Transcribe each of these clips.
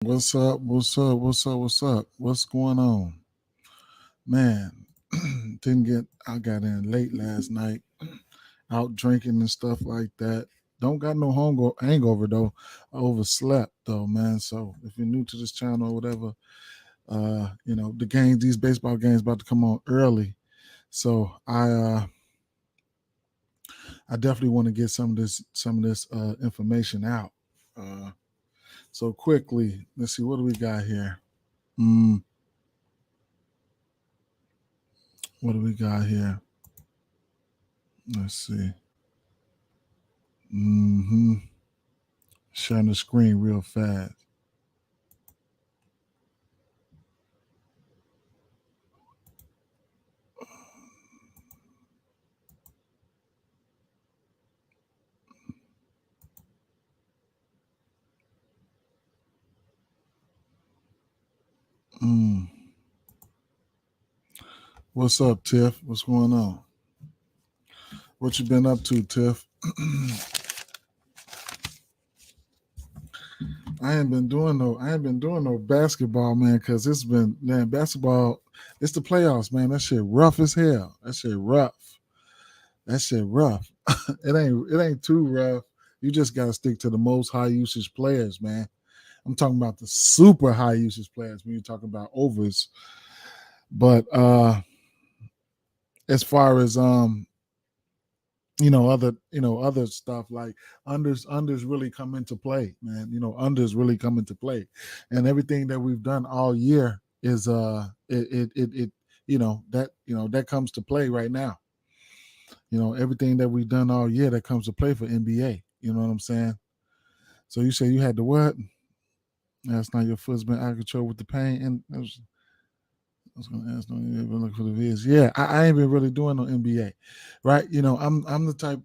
What's up? What's up? What's up? What's up? What's going on? Man, didn't get I got in late last night, out drinking and stuff like that. Don't got no hangover though. I overslept though, man. So if you're new to this channel or whatever, the games, these baseball games about to come on early. So I definitely want to get some of this information out. Uh so quickly, let's see what do we got here. Mm, what do we got here? Let's see. Mm-hmm. Sharing the screen real fast. Mm. What's up, Tiff? What's going on? What you been up to, Tiff? I ain't been doing no basketball, man, because it's been man, basketball, it's the playoffs, man. That shit rough as hell. That shit rough. That shit rough. It ain't too rough. You just gotta stick to the most high usage players, man. I'm talking about the super high usage players when you're talking about overs. But as far as other stuff like unders really come into play, man. Unders really come into play, and everything that we've done all year is it that comes to play right now. Everything that we've done all year that comes to play for NBA. You know what I'm saying? So you say you had to what? That's not your foot's been out of control with the pain, and I was gonna ask, don't you ever look for the vids? Yeah, I ain't been really doing no NBA, right? I'm the type,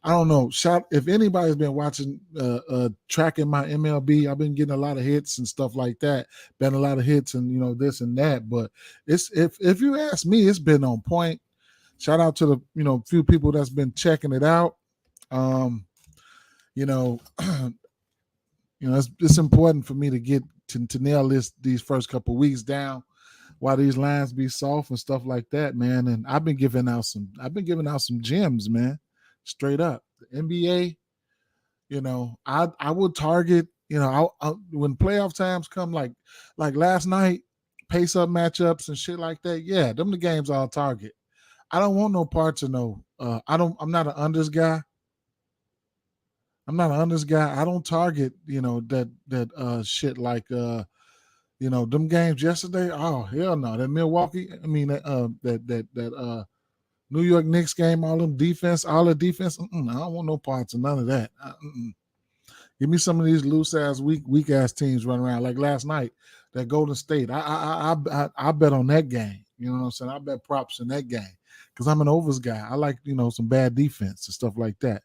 I don't know. Shout if anybody's been watching, tracking my MLB. I've been getting a lot of hits and stuff like that. Been a lot of hits and this and that. But it's if you ask me, it's been on point. Shout out to the few people that's been checking it out. Um, you know, it's important for me to get to nail these first couple weeks down while these lines be soft and stuff like that, man. And I've been giving out some gems, man. Straight up. The NBA, I would target, when playoff times come like last night, pace up matchups and shit like that. Yeah, them the games I'll target. I don't want no parts of no I'm not an unders guy. I don't target, that shit like them games yesterday. Oh hell no, that Milwaukee. I mean that New York Knicks game. All the defense. I don't want no parts of none of that. Give me some of these loose ass weak ass teams running around like last night. That Golden State. I bet on that game. You know what I'm saying? I bet props in that game because I'm an overs guy. I like some bad defense and stuff like that.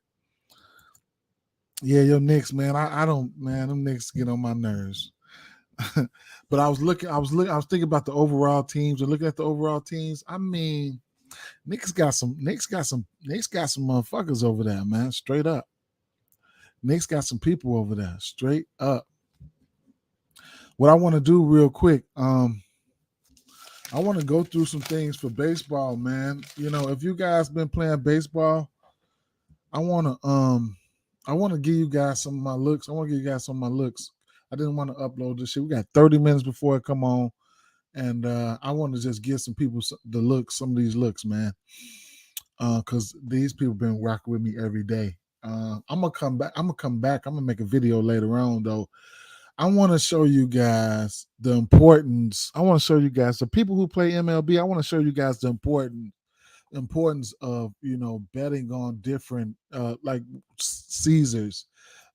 Yeah, your Knicks, man. I don't, man. Them Knicks get on my nerves. But I was thinking about the overall teams and looking at the overall teams. I mean, Knicks got some motherfuckers over there, man. Straight up. Knicks got some people over there. Straight up. What I want to do real quick, I want to go through some things for baseball, man. If you guys been playing baseball, I want to give you guys some of my looks. I want to give you guys some of my looks. I didn't want to upload this shit. We got 30 minutes before it come on. And I want to just give some people some of these looks, man, because these people been rocking with me every day. I'm gonna come back. I'm gonna make a video later on though. I want to show you guys the importance. I want to show you guys the people who play MLB. I want to show you guys the importance of betting on different like Caesars,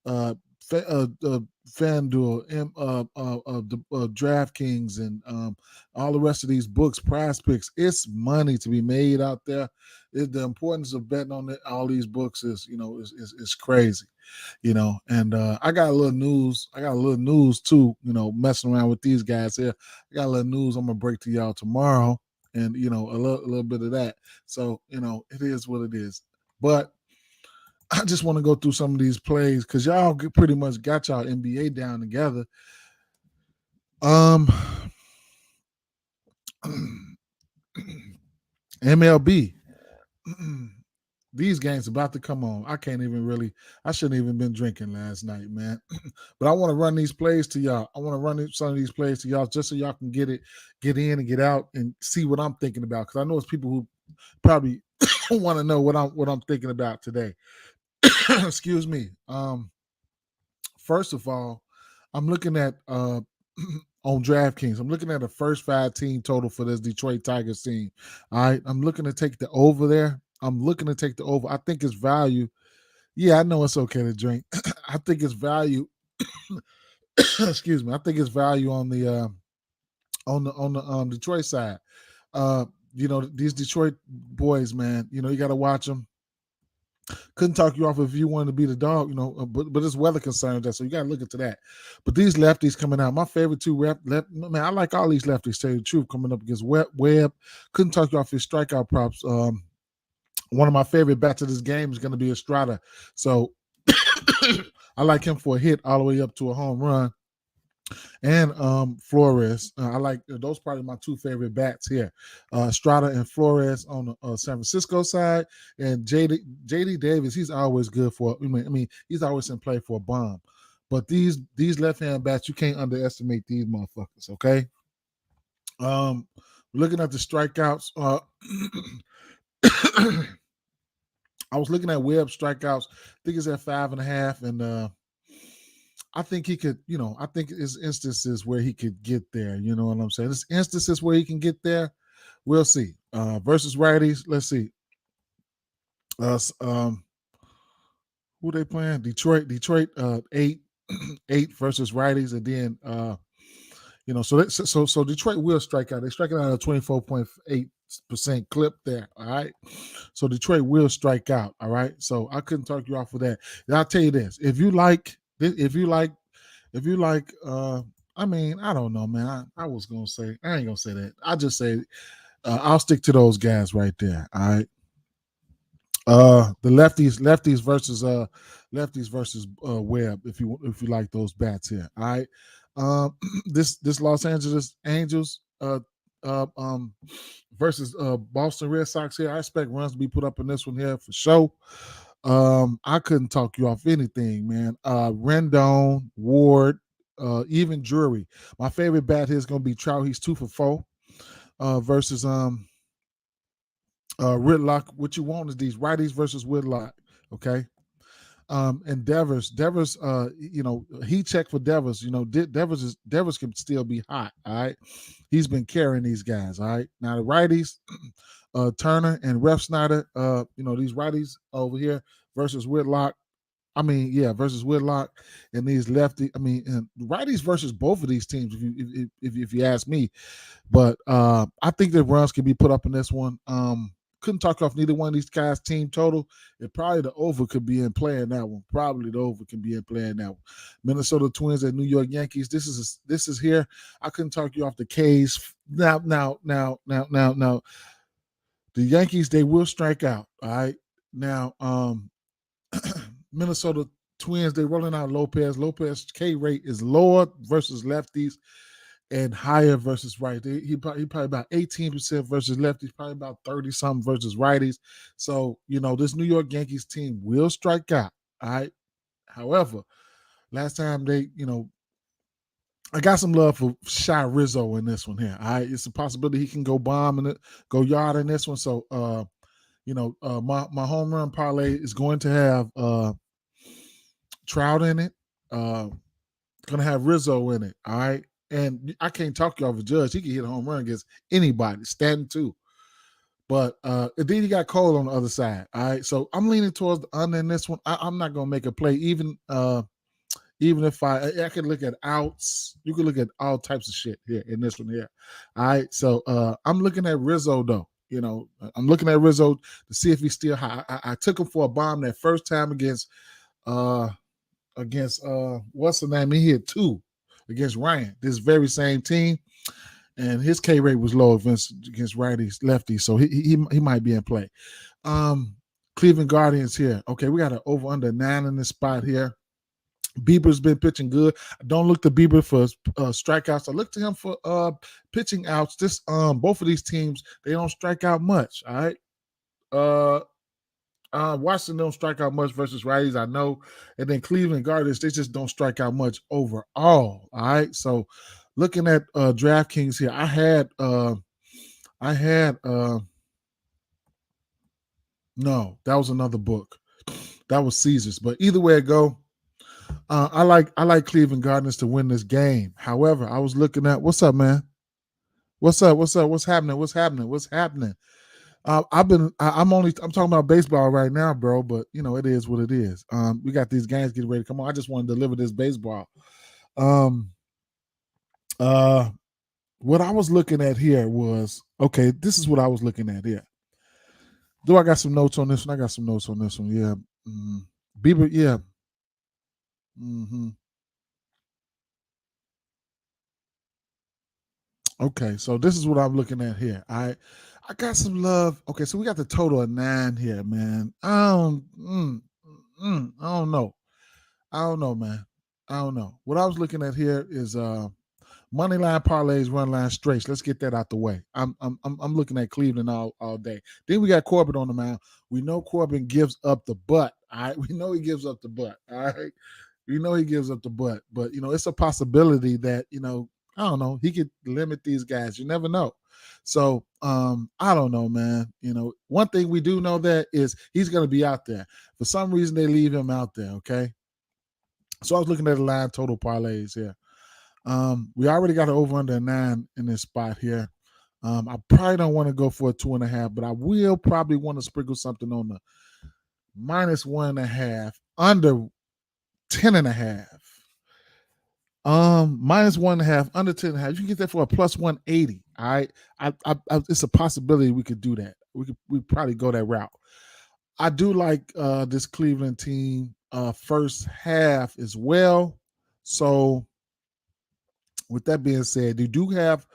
uh, FanDuel, DraftKings, and all the rest of these books, Prize Picks. It's money to be made out there. The importance of betting on all these books is crazy, And I got a little news. I got a little news too. Messing around with these guys here. I got a little news I'm gonna break to y'all tomorrow, and a little bit of that. So it is what it is. But I just want to go through some of these plays because y'all pretty much got y'all NBA down together. MLB. These games about to come on. I can't even really. I shouldn't even been drinking last night, man. But I want to run these plays to y'all. I want to run some of these plays to y'all just so y'all can get in and get out and see what I'm thinking about. Because I know it's people who probably want to know what I'm thinking about today. Excuse me. First of all, I'm looking at on DraftKings. I'm looking at the first 5 team total for this Detroit Tigers team. All right, I'm looking to take the over there. I'm looking to take the over. I think it's value. Yeah, I know it's okay to drink. I think it's value. Excuse me. I think it's value on the Detroit side. These Detroit boys, man. You got to watch them. Couldn't talk you off if you wanted to be the dog, but it's weather concerns, so you got to look into that. But these lefties coming out, my favorite two man, I like all these lefties, tell you the truth, coming up against Webb. Couldn't talk you off his strikeout props. One of my favorite bats of this game is going to be Estrada. So I like him for a hit all the way up to a home run. And Flores. I like those probably my 2 favorite bats here. Estrada and Flores on the San Francisco side, and JD Davis. He's always good for. I mean, he's always in play for a bomb. But these left-hand bats, you can't underestimate these motherfuckers. Okay. Looking at the strikeouts. I was looking at Webb strikeouts. I think it's at 5.5, and I think he could, I think there's instances where he could get there. You know what I'm saying? There's instances where he can get there. We'll see. Versus righties, let's see. Who they playing? Detroit, 8 versus righties, and then so Detroit will strike out. They strike out at a 24.8% clip there. All right. So Detroit will strike out. All right. So I couldn't talk you off of that. And I'll tell you this. If you like, I mean, I don't know, man. I was gonna say, I ain't gonna say that. I just say I'll stick to those guys right there. All right. The lefties versus Webb, if you like those bats here. All right. This Los Angeles Angels versus Boston Red Sox here. I expect runs to be put up in this one here for sure. I couldn't talk you off anything, man. Rendon, Ward, even Drury. My favorite bat here is gonna be Trout. He's 2 for 4. Versus Whitlock. What you want is these righties versus Whitlock. Okay. And Devers, he checked for Devers. Devers can still be hot. All right. He's been carrying these guys. All right. Now the righties, Turner and Ref Snyder, these righties over here versus Whitlock. Versus Whitlock and these lefty. And righties versus both of these teams, if you ask me. But I think that runs can be put up in this one. Couldn't talk off neither one of these guys' team total. And probably the over could be in play in that one. Probably the over can be in play in that one. Minnesota Twins and New York Yankees. This is here. I couldn't talk you off the K's. Now. The Yankees, they will strike out. All right. Now, Minnesota Twins, they rolling out Lopez. Lopez K rate is lower versus lefties and higher versus right. He probably about 18% versus lefties, probably about 30-something versus righties. So, this New York Yankees team will strike out. All right. However, last time I got some love for Shy Rizzo in this one here. All right. It's a possibility he can go bomb and go yard in this one. So, my home run parlay is going to have Trout in it. Going to have Rizzo in it. All right. And I can't talk you off a judge. He can hit a home run against anybody, Stanton too. But then you got Cole on the other side. All right. So I'm leaning towards the under in this one. I'm not going to make a play, even if I could look at outs. You can look at all types of shit here in this one here. All right. So I'm looking at Rizzo, though. I'm looking at Rizzo to see if he's still high. I took him for a bomb that first time against what's the name? He hit 2 against Ryan, this very same team, and his K rate was low against righties, lefties, so he might be in play. Cleveland Guardians here. Okay, we got an over under 9 in this spot here. Bieber's been pitching good. I don't look to Bieber for strikeouts. I look to him for pitching outs. Both of these teams, they don't strike out much. All right. Washington don't strike out much versus righties, I know. And then Cleveland Guardians, they just don't strike out much overall. All right. So looking at DraftKings here, I had no, that was another book. That was Caesars. But either way it go, I like Cleveland Guardians to win this game. However, I was looking at what's up, man. What's up? What's happening? I'm talking about baseball right now, bro. But it is what it is. We got these games getting ready. Come on, I just want to deliver this baseball. What I was looking at here was okay. This is what I was looking at here. Do I got some notes on this one? I got some notes on this one. Yeah, Bieber. Yeah. Okay, so this is what I'm looking at here. I got some love. Okay, so we got the total of 9 here, man. I don't know. I don't know, man. I don't know. What I was looking at here is money line parlays, run line straights. Let's get that out the way. I'm looking at Cleveland all day. Then we got Corbin on the mound. We know Corbin gives up the butt. All right, we know he gives up the butt. All right, we know he gives up the butt. But it's a possibility that I don't know. He could limit these guys. You never know. So I don't know, man. One thing we do know that is he's going to be out there. For some reason, they leave him out there. Okay. So I was looking at the line total parlays here. We already got an over under 9 in this spot here. I probably don't want to go for a 2.5, but I will probably want to sprinkle something on the -1.5 under 10.5. -1.5 under 10.5. You can get that for a +180. All right. It's a possibility we could do that. We probably go that route. I do like this Cleveland team first half as well. So with that being said, they do have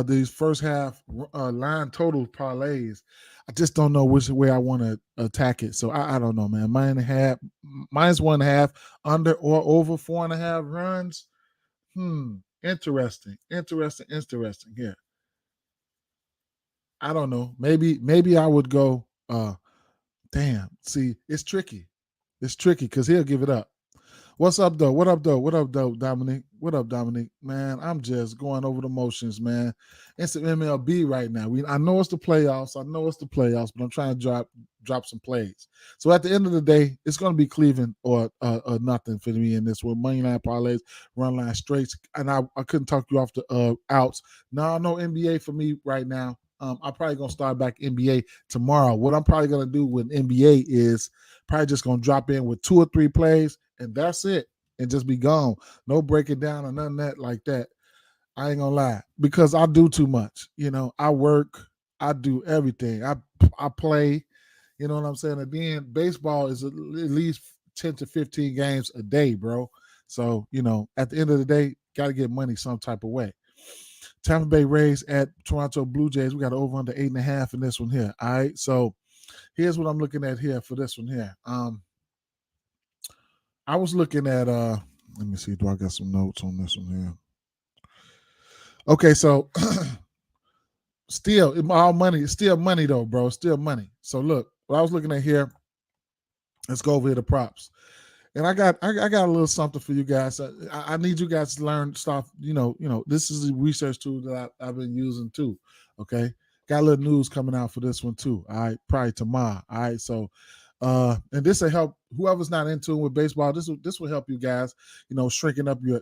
these first half line total parlays. I just don't know which way I want to attack it. So I don't know, man. -1.5 under or over 4.5 runs. Interesting here. I don't know. Maybe I would go. Damn. See, it's tricky. It's tricky because he'll give it up. What's up, though? What up, Dominic? What up, Dominic? Man, I'm just going over the motions, man. It's the MLB right now. I know it's the playoffs. But I'm trying to drop some plays. So at the end of the day, it's going to be Cleveland or nothing for me in this one. Money line parlays, run line straights, and I couldn't talk you off the outs. No NBA for me right now. I'm probably going to start back NBA tomorrow. What I'm probably going to do with NBA is probably just going to drop in with 2 or 3 plays, and that's it, and just be gone. No breaking down or none of that like that. I ain't going to lie, because I do too much. I work. I do everything. I play. You know what I'm saying? And then baseball is at least 10 to 15 games a day, bro. So, at the end of the day, got to get money some type of way. Tampa Bay Rays at Toronto Blue Jays. We got over under 8.5 in this one here. All right. So here's what I'm looking at here for this one here. I was looking at let me see, do I got some notes on this one here? Okay, so still all money, it's still money though, bro. Still money. So look, what I was looking at here, let's go over here to props. And I got a little something for you guys. I need you guys to learn stuff. This is a research tool that I've been using too. Okay, got a little news coming out for this one too. All right, probably tomorrow. All right, so and this will help whoever's not in tune with baseball. This will help you guys. Shrinking up your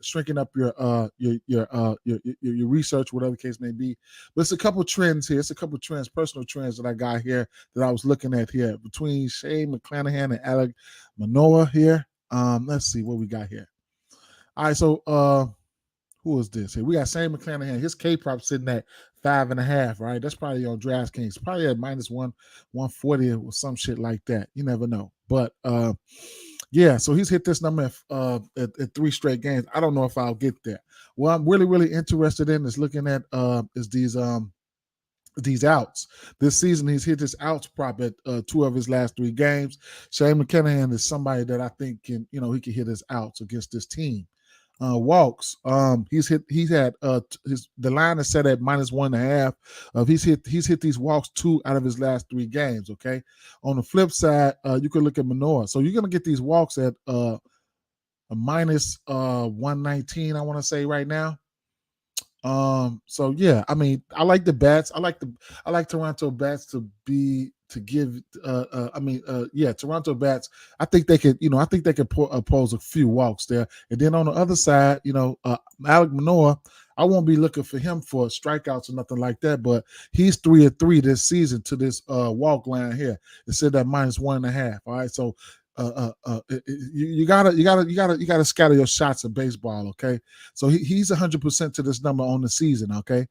research, whatever the case may be. But it's a couple trends here. It's a couple trends, personal trends that I got here that I was looking at here between Shane McClanahan and Alec Manoah here. Let's see what we got here. All right, so who is this here? We got Shane McClanahan. His K prop sitting at 5.5, right? That's probably on DraftKings. Probably at -140 or some shit like that. You never know. But yeah, so he's hit this number at 3 straight games. I don't know if I'll get there. What I'm really, really interested in is looking at is these outs. This season, he's hit his outs prop at 2 of his last 3 games. Shane McClanahan is somebody that I think can, he can hit his outs against this team. Walks. He's had the line is set at -1.5. He's hit these walks 2 out of his last 3 games. Okay. On the flip side, you can look at Manoah. So you're gonna get these walks at a -119. I want to say right now. So yeah, I mean, I like the bats. I like Toronto bats to give. Toronto bats. I think they could. I think they could pose a few walks there. And then on the other side, Alek Manoah. I won't be looking for him for strikeouts or nothing like that. But he's 3 of 3 this season to this walk line here. It said that -1.5. All right, so. You gotta scatter your shots in baseball, okay? So he's 100% to this number on the season, okay?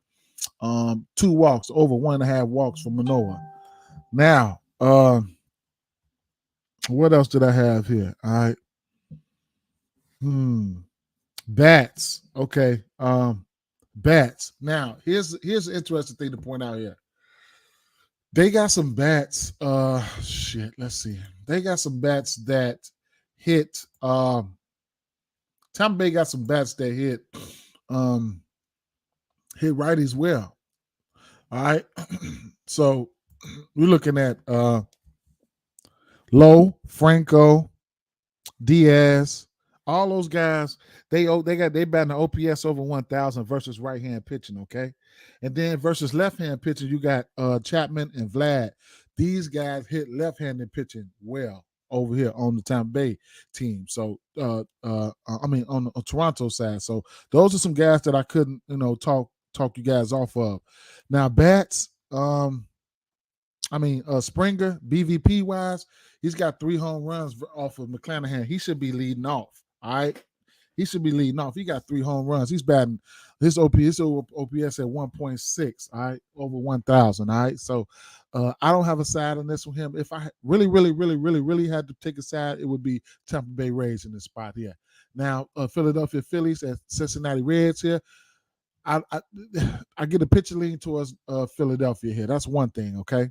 2 walks, over 1.5 walks for Manoah. Now, what else did I have here? All right. Bats. Okay. Bats. Now, here's an interesting thing to point out here. They got some bats. Let's see. They got some bats that hit. Tampa Bay got some bats that hit righties well. All right. So we're looking at Lowe, Franco, Diaz, all those guys. They batting the OPS over 1,000 versus right hand pitching. Okay. And then versus left-hand pitching, you got Chapman and Vlad. These guys hit left-handed pitching well over here on the Tampa Bay team. So, on the Toronto side. So those are some guys that I couldn't, talk you guys off of. Now, bats, Springer, BVP-wise, he's got 3 home runs off of McClanahan. He should be leading off, all right? He should be leading off. He got 3 home runs. He's batting his OPS at 1.6, all right, over 1,000, all right? So I don't have a side on this with him. If I really, really, really, really, really had to take a side, it would be Tampa Bay Rays in this spot here. Now, Philadelphia Phillies and Cincinnati Reds here. I get a pitcher lean towards Philadelphia here. That's one thing, okay?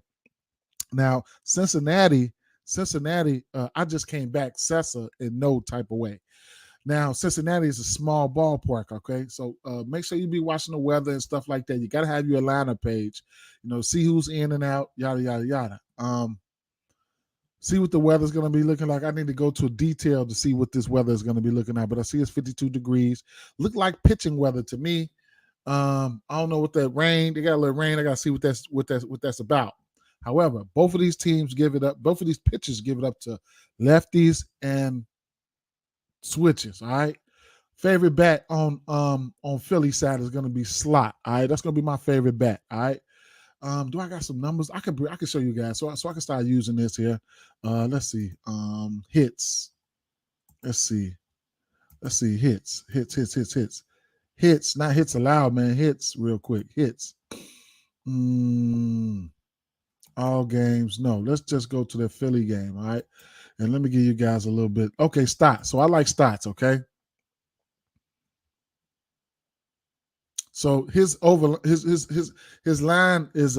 Now, Cincinnati, I just came back Sessa in no type of way. Now, Cincinnati is a small ballpark, okay? So make sure you be watching the weather and stuff like that. You got to have your lineup page, see who's in and out, yada, yada, yada. See what the weather's going to be looking like. I need to go to a detail to see what this weather is going to be looking at, but I see it's 52 degrees. Look like pitching weather to me. I don't know what that rain. They got a little rain. I got to see what that's about. However, both of these teams give it up. Both of these pitchers give it up to lefties and switches. All right. Favorite bat on Philly side is going to be slot. All right. That's going to be my favorite bat. All right. Do I got some numbers? I can show you guys. So I can start using this here. Let's see. Hits. Let's see. Hits. Hits. Not hits allowed, man. Hits real quick. Hits. All games. No, let's just go to the Philly game. All right. And let me give you guys a little bit. Okay, stats. So I like stats, okay? So his line is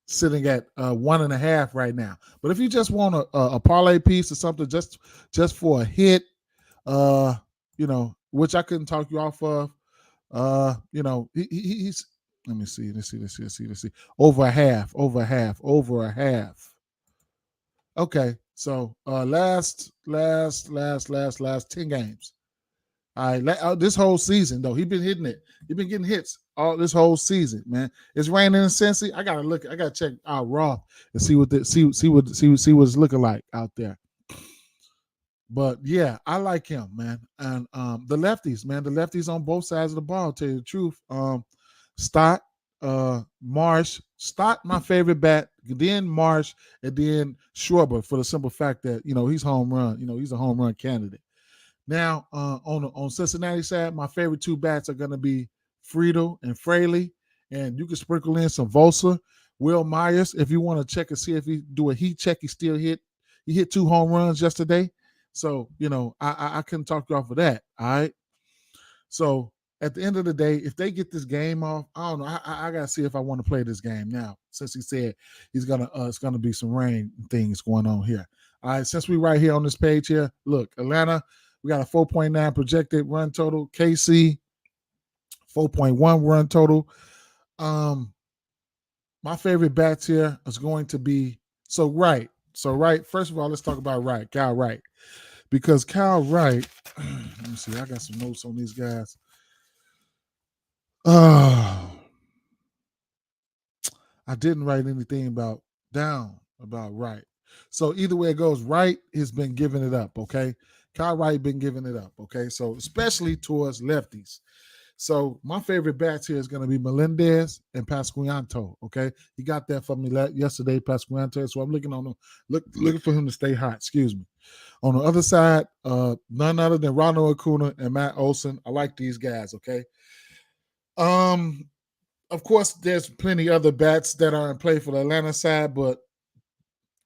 sitting at 1.5 right now. But if you just want a parlay piece or something just for a hit, which I couldn't talk you off of, he's let me see. Over a half. Okay. So last 10 games. All right, this whole season though, he's been hitting it. He's been getting hits all this whole season, man. It's raining in Cincy. I gotta check out Roth and see what it's looking like out there. But yeah, I like him, man. And the lefties on both sides of the ball. To tell you the truth, Stott, Marsh. Stott, my favorite bat. Then Marsh, and then Schwarber, for the simple fact that he's home run. He's a home run candidate. Now, on Cincinnati side, my favorite 2 bats are going to be Friedel and Fraley, and you can sprinkle in some Vosa, Will Myers, if you want to check and see if he do a heat check. He hit 2 home runs yesterday, so I couldn't talk you off of that. All right, so at the end of the day, if they get this game off, I don't know. I gotta see if I want to play this game now. Since he said he's gonna, it's gonna be some rain things going on here. All right, since we right here on this page here, look, Atlanta, we got a 4.9 projected run total. KC, 4.1 run total. Um, my favorite bats here is going to be Wright. So Wright, first of all, let's talk about Wright, Cal Wright, because Cal Wright. Let me see. I got some notes on these guys. I didn't write anything about Wright. So either way it goes, Wright has been giving it up. Okay, Kyle Wright been giving it up. Okay, so especially towards lefties. So my favorite bats here is going to be Melendez and Pascuanto. Okay, he got that for me yesterday, Pascuanto. So I'm looking on him, looking for him to stay hot. Excuse me. On the other side, none other than Ronald Acuna and Matt Olson. I like these guys. Okay. Of course, there's plenty other bats that are in play for the Atlanta side, but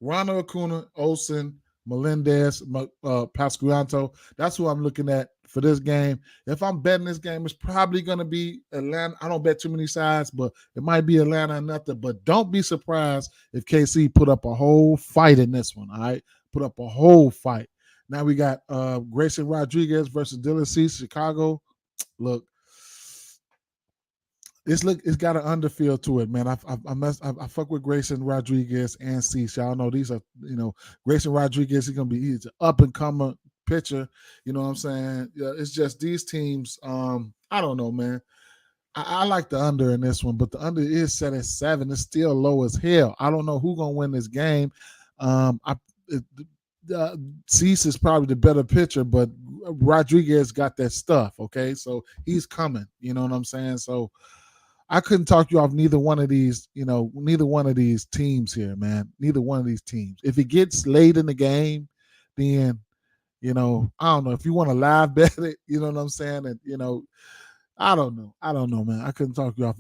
Ronald Acuna, Olsen, Melendez, Pascuanto. That's who I'm looking at for this game. If I'm betting this game, it's probably going to be Atlanta. I don't bet too many sides, but it might be Atlanta or nothing. But don't be surprised if KC put up a whole fight in this one, all right? Put up a whole fight. Now we got Grayson Rodriguez versus Dylan Cease, Chicago. Look, it's got an underfield to it, man. I fuck with Grayson Rodriguez and Cease. Y'all know these are, Grayson Rodriguez. He's an up and coming pitcher. You know what I'm saying? Yeah, it's just these teams. I don't know, man. I like the under in this one, but the under is set at 7. It's still low as hell. I don't know who's gonna win this game. Cease is probably the better pitcher, but Rodriguez got that stuff. Okay, so he's coming. You know what I'm saying? So I couldn't talk you off neither one of these, neither one of these teams here, man. Neither one of these teams. If it gets late in the game, then, I don't know. If you want to live bet it, you know what I'm saying? And, I don't know. I don't know, man. I couldn't talk you off.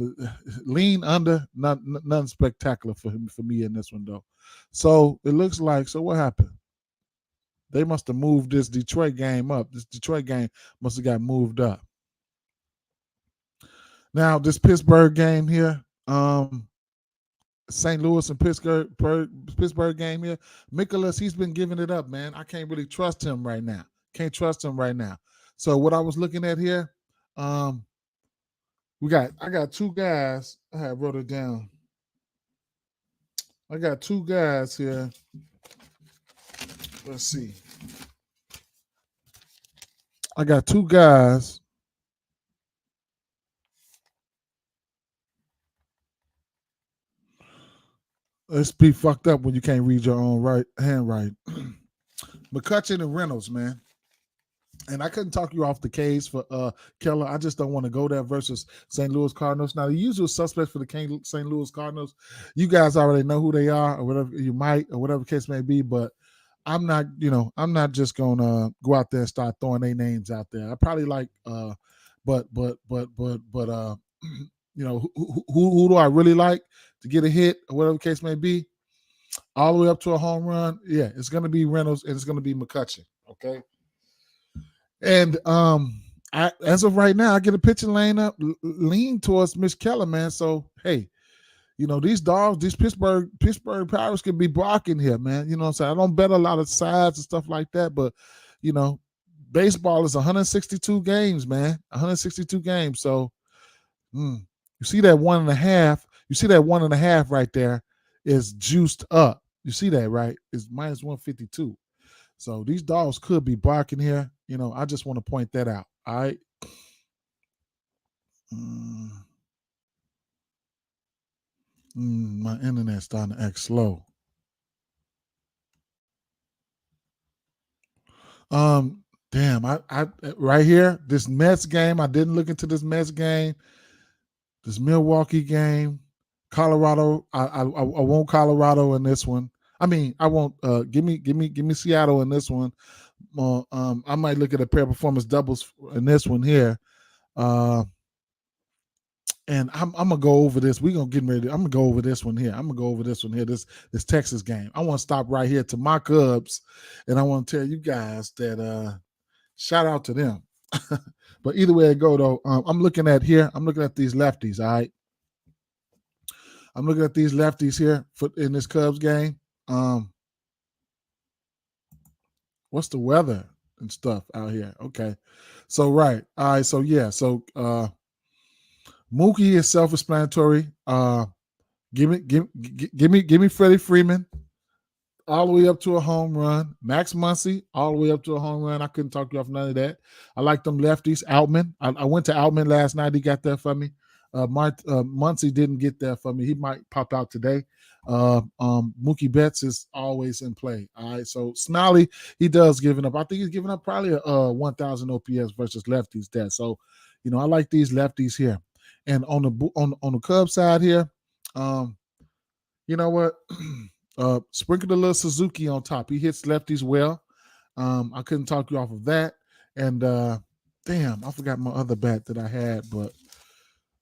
Lean under, nothing spectacular for me in this one, though. So it looks like, so what happened? They must have moved this Detroit game up. This Detroit game must have got moved up. Now, this Pittsburgh game here, St. Louis and Pittsburgh game here, Mikolas, he's been giving it up, man. I can't really trust him right now. Can't trust him right now. So what I was looking at here, I got two guys. I wrote it down. I got two guys here. Let's see. I got two guys. It's be fucked up when you can't read your own handwriting. McCutcheon and Reynolds, man. And I couldn't talk you off the case for Keller. I just don't want to go there versus St. Louis Cardinals. Now, the usual suspects for the St. Louis Cardinals, you guys already know who they are, or whatever you might, or whatever case may be. But I'm not just gonna go out there and start throwing their names out there. I probably like, who do I really like to get a hit, or whatever case may be, all the way up to a home run? Yeah, it's gonna be Reynolds and it's gonna be McCutcheon. Okay. And as of right now, I get a pitching lean towards Mitch Keller, man. So hey, these dogs, these Pittsburgh Pirates can be barking here, man. You know what I'm saying? I don't bet a lot of sides and stuff like that, but baseball is 162 games, man. 162 games. So you see that 1.5. You see that 1.5 right there is juiced up. You see that, right? It's minus 152. So these dogs could be barking here. I just want to point that out. All right. My internet's starting to act slow. Damn, I right here, this Mets game, I didn't look into this Mets game. This Milwaukee game, Colorado, I want Colorado in this one. I mean, I won't give me Seattle in this one. I might look at a pair of performance doubles in this one here. And I'm gonna go over this. We're gonna get ready. I'm gonna go over this one here. This Texas game. I want to stop right here to my Cubs, and I want to tell you guys that shout out to them. But either way it go though, I'm looking at here. I'm looking at these lefties. All right, I'm looking at these lefties here in this Cubs game. What's the weather and stuff out here? Okay, so right, all right, so yeah, so Mookie is self-explanatory. Give me Freddie Freeman all the way up to a home run. Max Muncy all the way up to a home run. I couldn't talk you off none of that. I like them lefties. Outman. I went to Outman last night. He got that for me. Muncy didn't get that for me. He might pop out today. Mookie Betts is always in play. All right. So Smiley, he does giving up. I think he's giving up probably a 1,000 OPS versus lefties. That. So, I like these lefties here. And on the Cubs side here, you know what? Sprinkle a little Suzuki on top. He hits lefties well. I couldn't talk you off of that. And damn, I forgot my other bat that I had, but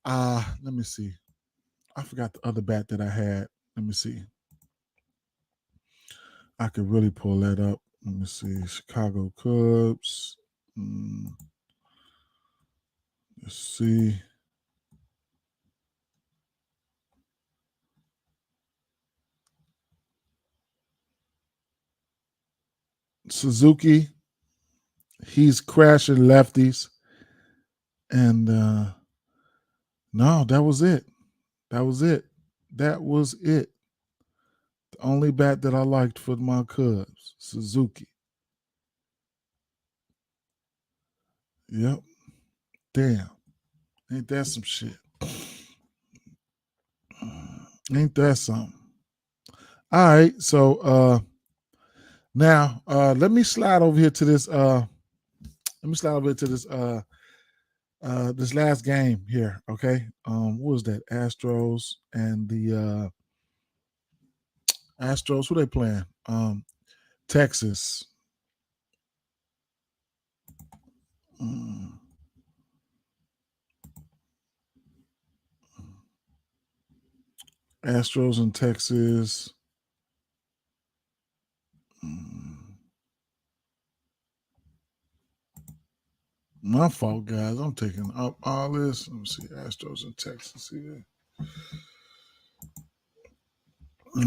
let me see. I forgot the other bat that I had. Let me see. I could really pull that up. Let me see. Chicago Cubs. Let's see. Suzuki. He's crashing lefties. And no, that was it. That was it. That was it. The only bat that I liked for my Cubs, Suzuki. Yep. Damn. Ain't that some shit? Ain't that something? All right. So now let me slide over here to this this last game here, okay? What was that? Astros and the Astros, who they playing? Texas. Astros in Texas. My fault, guys. I'm taking up all this. Let me see. Astros in Texas here.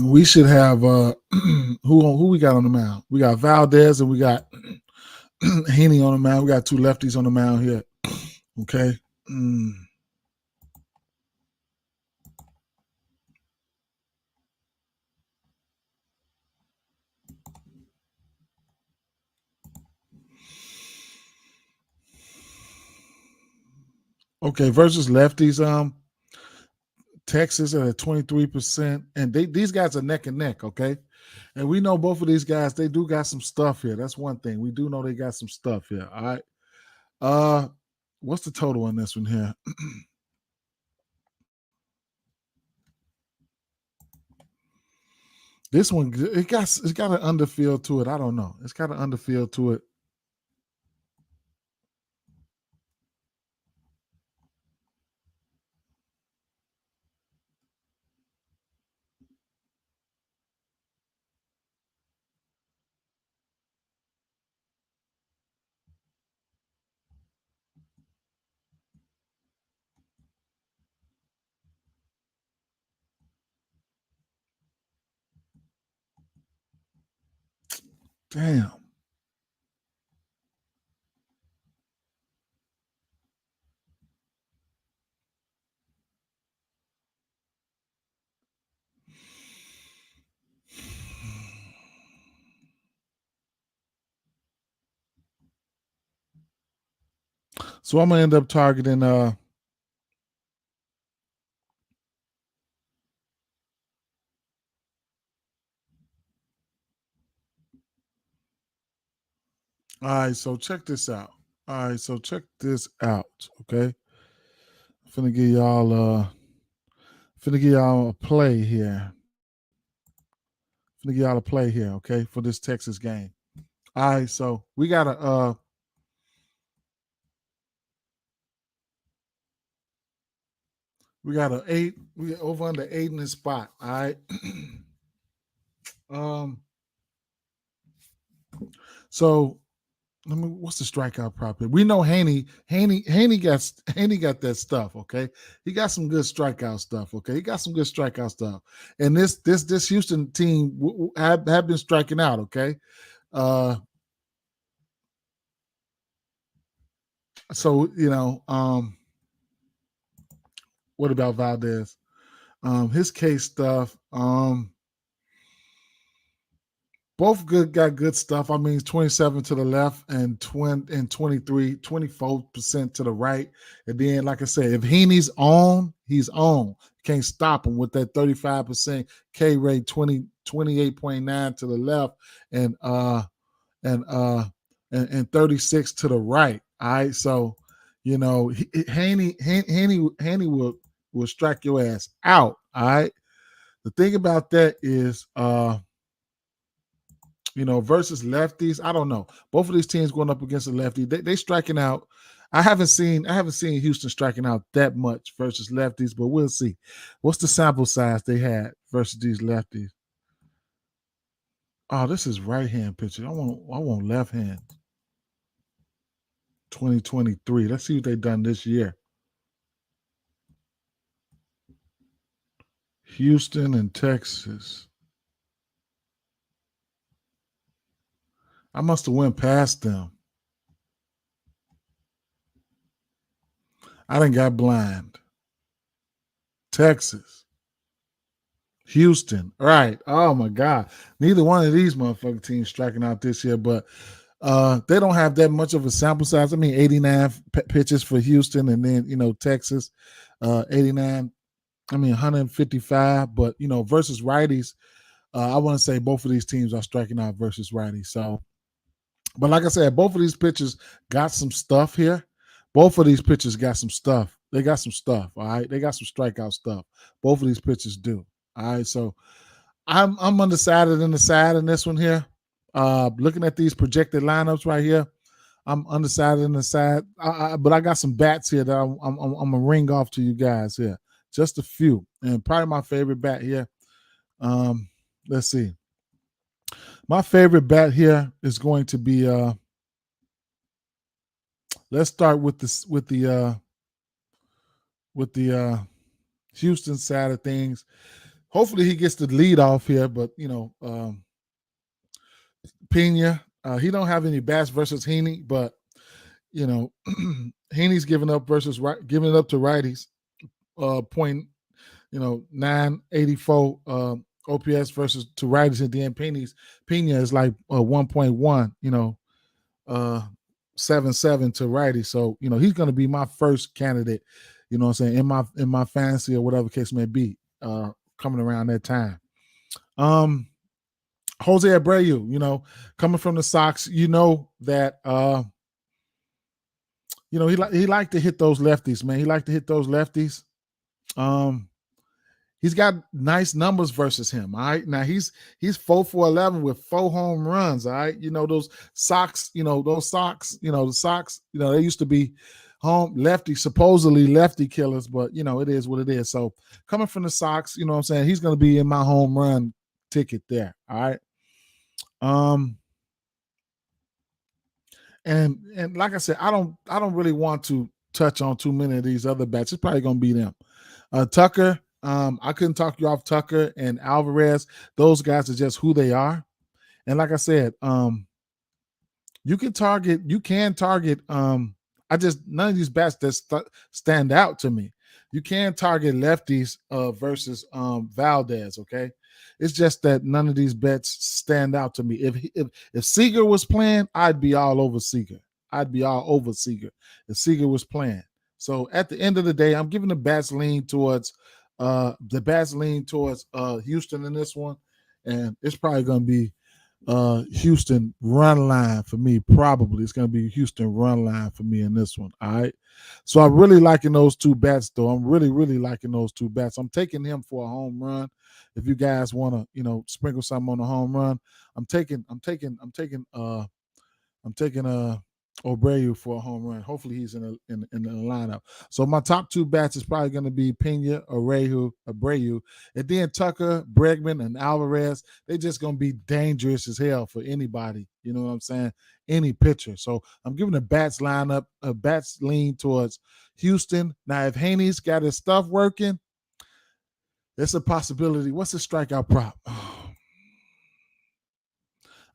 We should have who we got on the mound? We got Valdez and we got Heaney on the mound. We got two lefties on the mound here. Okay. Okay, versus lefties, Texas at 23%. And these guys are neck and neck, okay? And we know both of these guys, they do got some stuff here. That's one thing. We do know they got some stuff here. All right. What's the total on this one here? This one, it's got an underfield to it. I don't know. It's got an underfield to it. Damn. So I'm gonna end up targeting all right, so check this out. All right, so check this out. Okay. Finna give y'all a play here. Okay, for this Texas game. All right, so we got an 8. We over under 8 in this spot. All right. So What's the strikeout prop here? We know Haney got that stuff. Okay, he got some good strikeout stuff. Okay, he got some good strikeout stuff. And this Houston team have been striking out. Okay, uh, so what about Valdez? His case stuff. Both got good stuff. I mean, 27 to the left and 24% to the right. And then, like I said, if Heaney's on, he's on. Can't stop him with that 35% K rate, 28.9 to the left, and and uh and 36 to the right. All right. So, Haney will strike your ass out. All right. The thing about that is versus lefties. I don't know. Both of these teams going up against a lefty. They striking out. I haven't seen Houston striking out that much versus lefties, but we'll see. What's the sample size they had versus these lefties? Oh, this is right hand pitcher. I want left hand. 2023. Let's see what they done this year. Houston and Texas. I must have went past them. I done got blind. Texas. Houston. Right. Oh my God. Neither one of these motherfucking teams striking out this year, but they don't have that much of a sample size. I mean, 89 pitches for Houston, and then Texas, 89. I mean, 155. But versus righties, I want to say both of these teams are striking out versus righties. So, but like I said, both of these pitchers got some stuff here. Both of these pitchers got some stuff. They got some stuff. All right, they got some strikeout stuff. Both of these pitchers do. All right, so I'm undecided in the side in this one here. Looking at these projected lineups right here, I'm undecided in the side. But I got some bats here that I'm gonna ring off to you guys here. Just a few, and probably my favorite bat here. Let's see. My favorite bat here is going to be. Let's start with the Houston side of things. Hopefully he gets the lead off here, but Pena, he don't have any bats versus Heaney, but Heaney's giving up giving it up to righties. Point 984 OPS versus to righties at the end. Pena is like 1.1, 7.7 to righty. So he's going to be my first candidate. You know what I'm saying, in my fantasy or whatever case may be. Coming around that time. Jose Abreu, coming from the Sox, that he liked to hit those lefties, man. He liked to hit those lefties. He's got nice numbers versus him. All right. Now he's 4 for 11 with 4 home runs. All right. Those Sox, the Sox, they used to be supposedly lefty killers, but it is what it is. So coming from the Sox, what I'm saying, he's going to be in my home run ticket there. All right. And like I said, I don't really want to touch on too many of these other bats. It's probably going to be them. Tucker, I couldn't talk you off Tucker and Alvarez. Those guys are just who they are. And like I said, you can target none of these bats that stand out to me. You can target lefties versus Valdez, okay? It's just that none of these bets stand out to me. If Seager was playing, I'd be all over Seager. If Seager was playing. So at the end of the day, I'm giving the bats lean towards Houston in this one, and it's probably going to be Houston run line for me. Probably it's going to be Houston run line for me in this one. All right. So I'm really liking those two bats, though. I'm really, really liking those two bats. I'm taking him for a home run. If you guys want to, sprinkle something on a home run, I'm taking Abreu for a home run. Hopefully he's in the lineup. So my top two bats is probably going to be Pena, Abreu, and then Tucker, Bregman, and Alvarez. They're just going to be dangerous as hell for anybody. You know what I'm saying? Any pitcher. So I'm giving the bats lineup. Bats lean towards Houston. Now if Haney's got his stuff working, it's a possibility. What's the strikeout prop?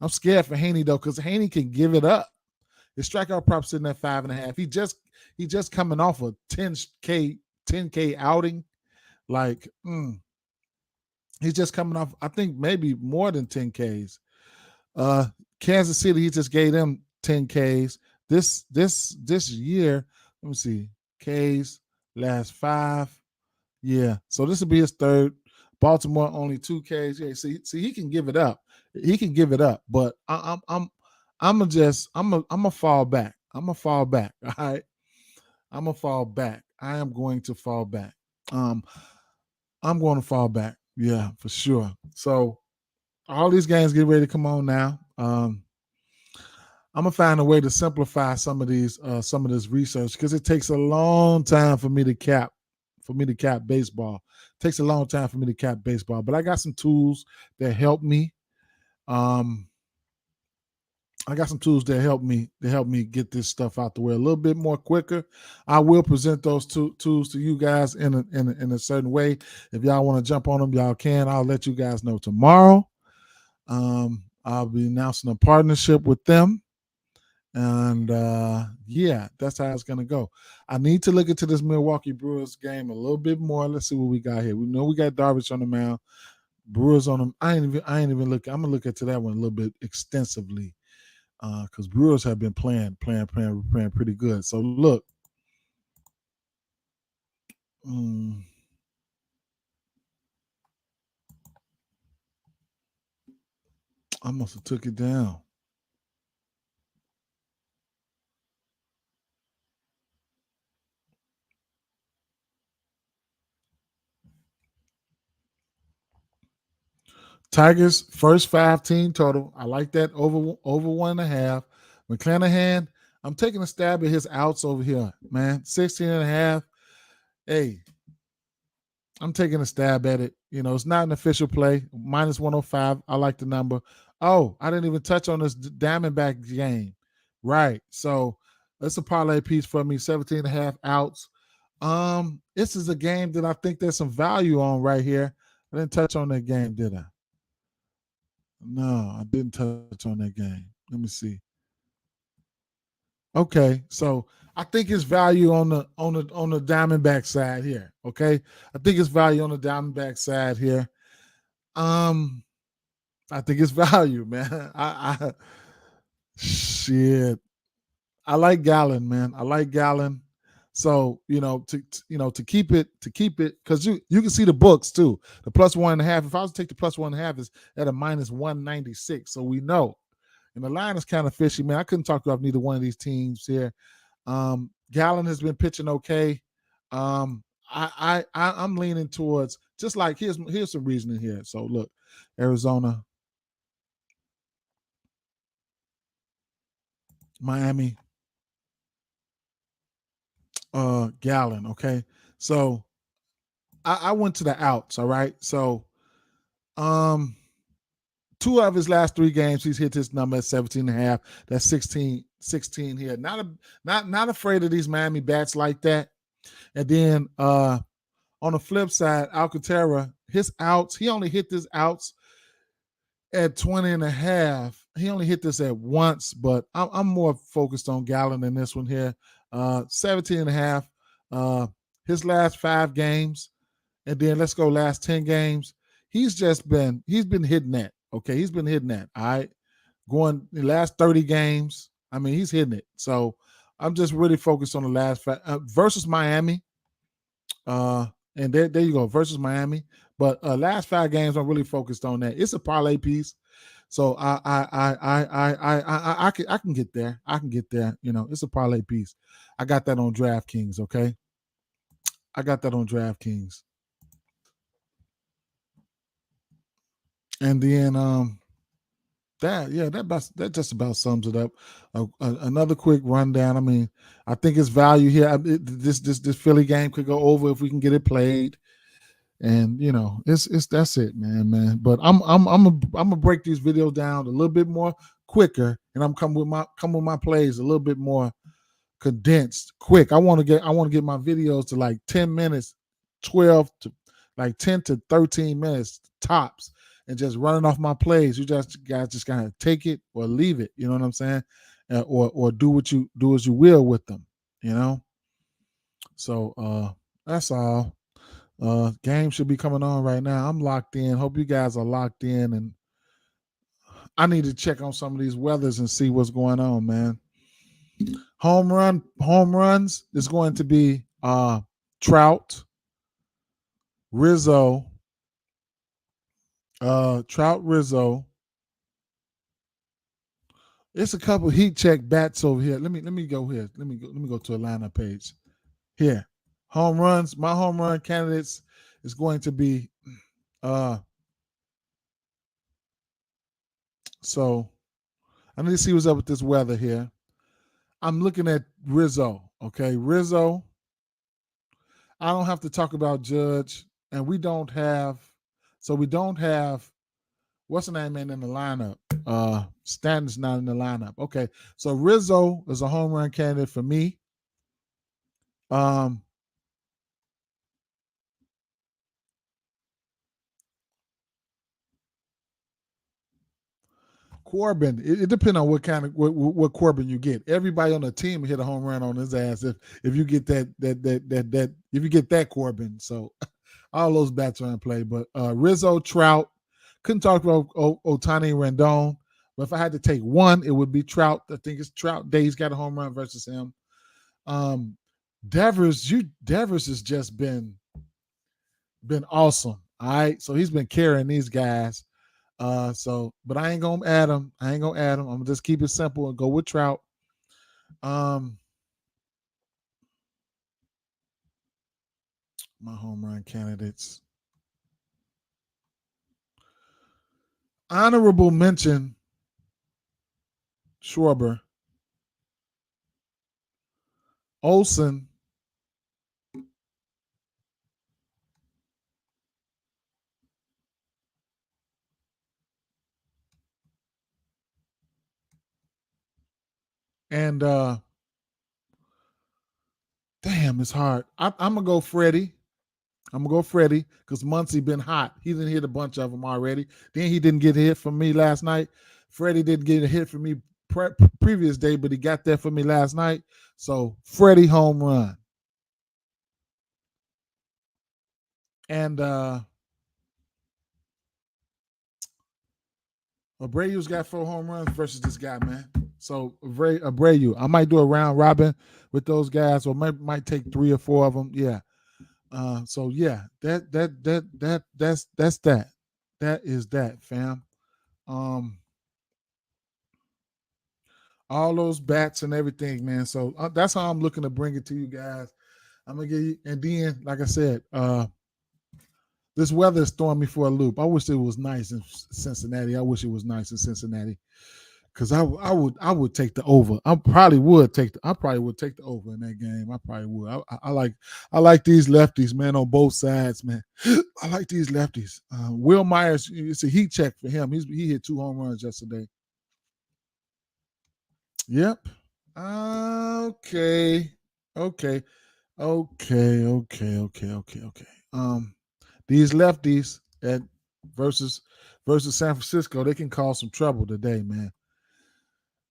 I'm scared for Haney though, because Haney can give it up. His strikeout prop sitting at 5.5. He just coming off a 10K outing. Like he's just coming off, I think maybe more than 10Ks. Uh Kansas City, he just gave them 10Ks. This year, let me see. Ks last 5. Yeah. So this will be his third. Baltimore only 2Ks. Yeah, see, he can give it up. He can give it up, but I'm a fall back. I'm a fall back. All right. I'm a fall back. I am going to fall back. Um, I'm going to fall back. Yeah, for sure. So all these games get ready to come on now. I'm gonna find a way to simplify some of this research because it takes a long time for me to cap baseball. It takes a long time for me to cap baseball, but I got some tools that help me. Um, I got some tools that help me get this stuff out the way a little bit more quicker. I will present those tools to you guys in a certain way. If y'all want to jump on them, y'all can. I'll let you guys know tomorrow. I'll be announcing a partnership with them. And yeah, that's how it's gonna go. I need to look into this Milwaukee Brewers game a little bit more. Let's see what we got here. We know we got Darvish on the mound, Brewers on them. I ain't even looking. I'm gonna look into that one a little bit extensively because Brewers have been playing pretty good. So look, mm, I must have took it down. Tigers first 5 team total. I like that over 1.5. McClanahan, I'm taking a stab at his outs over here, man. 16.5. Hey, I'm taking a stab at it. It's not an official play. Minus 105. I like the number. Oh, I didn't even touch on this Diamondback game. Right. So that's a parlay piece for me. 17 and a half outs. This is a game that I think there's some value on right here. I didn't touch on that game, did I? No, I didn't touch on that game. Let me see. Okay, so I think it's value on the Diamondback side here. Okay, I think it's value on the Diamondback side here. Um, I think it's value, man. I shit. I like Gallon, man. I like Gallon. So to keep it because you can see the books too. The plus 1.5. If I was to take the plus 1.5, is at a minus 196. So we know. And the line is kind of fishy, man. I couldn't talk about neither one of these teams here. Gallon has been pitching okay. I'm leaning towards just like here's some reasoning here. So look, Arizona, Miami, Gallon. Okay, so I went to the outs. All right, so um, two of his last 3 games, he's hit his number at 17 and a half. That's 16 here. Not afraid of these Miami bats like that. And then on the flip side, Alcantara, his outs, he only hit his outs at 20 and a half. He only hit this at once, but I'm more focused on Gallon than this one here. 17 and a half. His last 5 games, and then let's go last 10 games. He's been hitting that. Okay, he's been hitting that. All right. Going the last 30 games. I mean, he's hitting it. So I'm just really focused on the last versus Miami. Uh, and there you go versus Miami. But last 5 games, I'm really focused on that. It's a parlay piece, so I can get there. I can get there. It's a parlay piece. I got that on DraftKings. Okay, I got that on DraftKings, and then that just about sums it up. Another quick rundown. I mean, I think it's value here. This Philly game could go over if we can get it played, and it's that's it, man. But I'm gonna break these videos down a little bit more quicker, and I'm come with my plays a little bit more condensed, quick. I want to get my videos to like 10 minutes, 12 to like 10 to 13 minutes tops, and just running off my plays. You guys just kind of take it or leave it. You know what I'm saying? Or do what you do as you will with them. You know. So that's all. Game should be coming on right now. I'm locked in. Hope you guys are locked in, and I need to check on some of these weathers and see what's going on, man. Home runs is going to be Trout, Rizzo, Rizzo. It's a couple heat check bats over here. Let me go here. Let me go to a lineup page. Here. Home runs. My home run candidates is going to be so I need to see what's up with this weather here. I'm looking at Rizzo. Okay, Rizzo. I don't have to talk about Judge, and we don't have what's the name in the lineup? Stanton's not in the lineup. Okay, so Rizzo is a home run candidate for me. Corbin, it depends on what kind of what Corbin you get. Everybody on the team hit a home run on his ass if you get that if you get that Corbin. So all those bats are in play. But Rizzo, Trout, couldn't talk about Ohtani Rendon. But if I had to take one, it would be Trout. I think it's Trout Day. He's got a home run versus him. Devers has just been awesome. All right. So he's been carrying these guys. But I ain't gonna add him. I'm gonna just keep it simple and go with Trout. My home run candidates. Honorable mention, Schwarber, Olsen, and damn, it's hard. I'm gonna go Freddie. Because Muncie been hot. He didn't hit a bunch of them already. Then he didn't get a hit from me last night. Freddie didn't get a hit from me previous day, but he got there for me last night. So Freddie home run. And Abreu's got 4 home runs versus this guy, man. So Abreu, I might do a round robin with those guys, or might take 3 or 4 of them. Yeah. So yeah, that's that. That is that, fam. All those bats and everything, man. So that's how I'm looking to bring it to you guys. I'm gonna give you, and then, like I said, this weather is throwing me for a loop. I wish it was nice in Cincinnati. Because I would take the over. I probably would take the over in that game. I probably would. I like these lefties, man, on both sides, man. I like these lefties. Will Myers, it's a heat check for him. He hit 2 home runs yesterday. Yep. Okay. These lefties at versus San Francisco, they can cause some trouble today, man.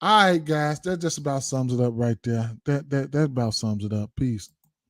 All right, guys, that just about sums it up right there. That about sums it up. Peace.